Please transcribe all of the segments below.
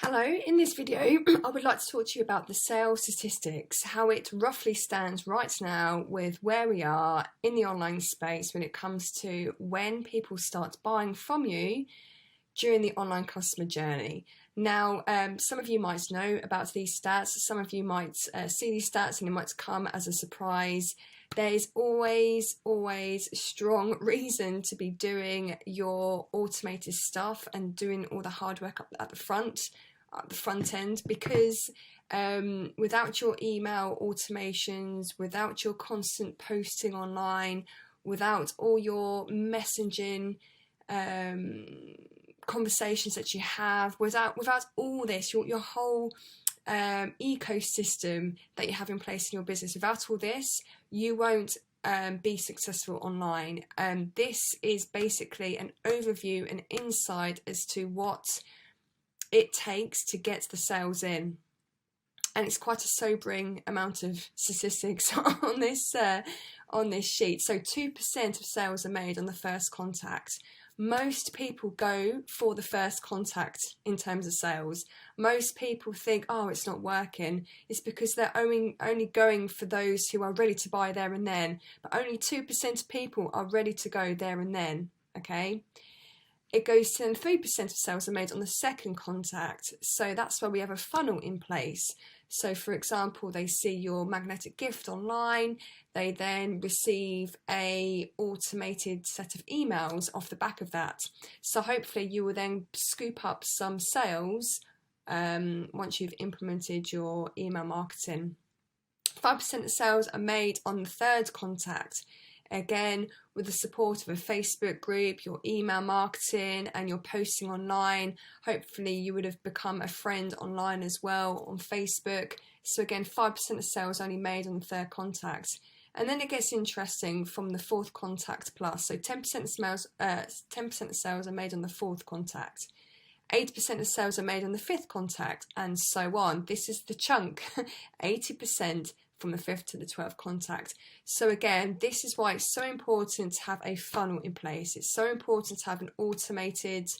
Hello, in this video I would like to talk to you about the sales statistics, how it roughly stands right now with where we are in the online space when it comes to when people start buying from you during the online customer journey. Now, some of you might know about these stats, some of you might see these stats and it might come as a surprise. There is always strong reason to be doing your automated stuff and doing all the hard work at the front end, because without your email automations, without your constant posting online, without all your messaging conversations that you have, without all this, your whole ecosystem that you have in place in your business, without all this, you won't be successful online. This is basically an overview, an insight as to what it takes to get the sales in, and it's quite a sobering amount of statistics on this sheet. So 2% of sales are made on the first contact. Most people go for the first contact in terms of sales. Most people think, oh, it's not working. It's because they're only going for those who are ready to buy there and then. But only 2% of people are ready to go there and then, okay? It goes to 3% of sales are made on the second contact. So that's where we have a funnel in place. So for example, they see your magnetic gift online, they then receive a automated set of emails off the back of that. So hopefully you will then scoop up some sales once you've implemented your email marketing. 5% of sales are made on the third contact. Again, with the support of a Facebook group, your email marketing and your posting online, hopefully you would have become a friend online as well on Facebook. So again, 5% of sales only made on the third contact. And then it gets interesting from the fourth contact plus. So 10% of sales are made on the fourth contact. 80% of sales are made on the fifth contact, and so on. This is the chunk, 80% from the 5th to the 12th contact. So again, this is why it's so important to have a funnel in place. It's so important to have an automated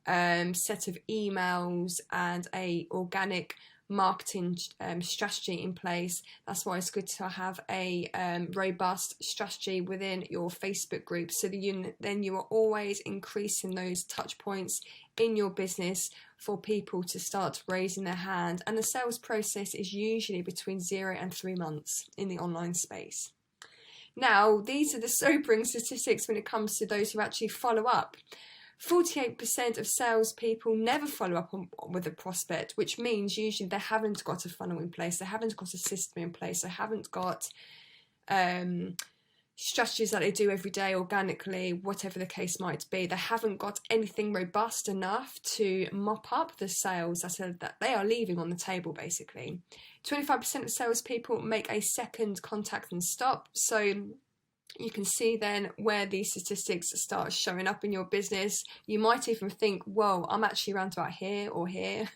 set of emails and a organic marketing strategy in place. That's why it's good to have a robust strategy within your Facebook group, so that then you are always increasing those touch points in your business for people to start raising their hand. And the sales process is usually between 0 and 3 months in the online space. Now, these are the sobering statistics when it comes to those who actually follow up. 48% of salespeople never follow up with a prospect, which means usually they haven't got a funnel in place, they haven't got a system in place, they haven't got strategies that they do every day organically, whatever the case might be. They haven't got anything robust enough to mop up the sales that they are leaving on the table, basically. 25% of salespeople make a second contact and stop. So you can see then where these statistics start showing up in your business. You might even think, whoa, I'm actually around about here or here,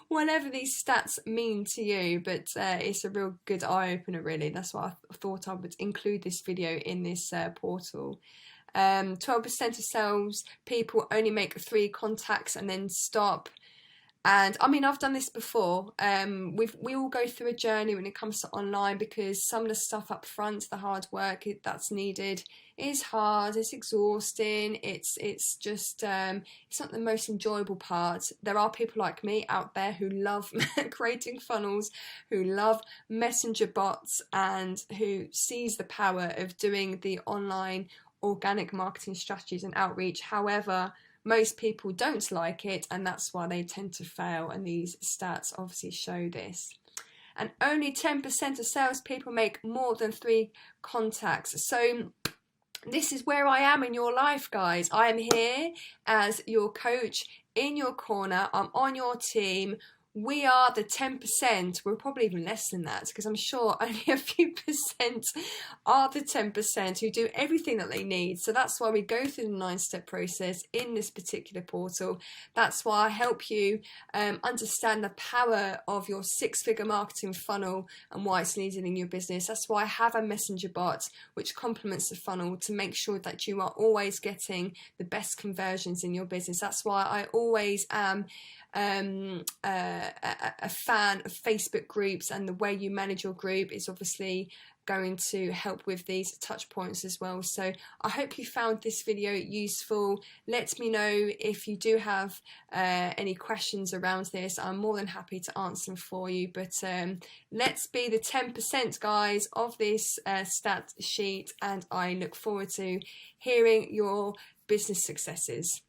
whatever these stats mean to you. But it's a real good eye-opener, really. That's why I thought I would include this video in this portal. 12% of sales people only make 3 contacts and then stop. And I mean, I've done this before. We all go through a journey when it comes to online, because some of the stuff up front, the hard work that's needed, is hard, it's exhausting, it's just it's not the most enjoyable part. There are people like me out there who love creating funnels, who love messenger bots, and who sees the power of doing the online organic marketing strategies and outreach. However, most people don't like it, and that's why they tend to fail, and these stats obviously show this. And only 10% of salespeople make more than 3 contacts. So this is where I am in your life, guys. I am here as your coach in your corner. I'm on your team. we are the 10%, we're probably even less than that, because I'm sure only a few percent are the 10% who do everything that they need. So that's why we go through the 9-step process in this particular portal. That's why I help you understand the power of your 6-figure marketing funnel and why it's needed in your business. That's why I have a messenger bot which complements the funnel to make sure that you are always getting the best conversions in your business. That's why I always am a fan of Facebook groups, and the way you manage your group is obviously going to help with these touch points as well. So I hope you found this video useful. Let me know if you do have any questions around this. I'm more than happy to answer them for you, but let's be the 10% guys of this stat sheet, and I look forward to hearing your business successes.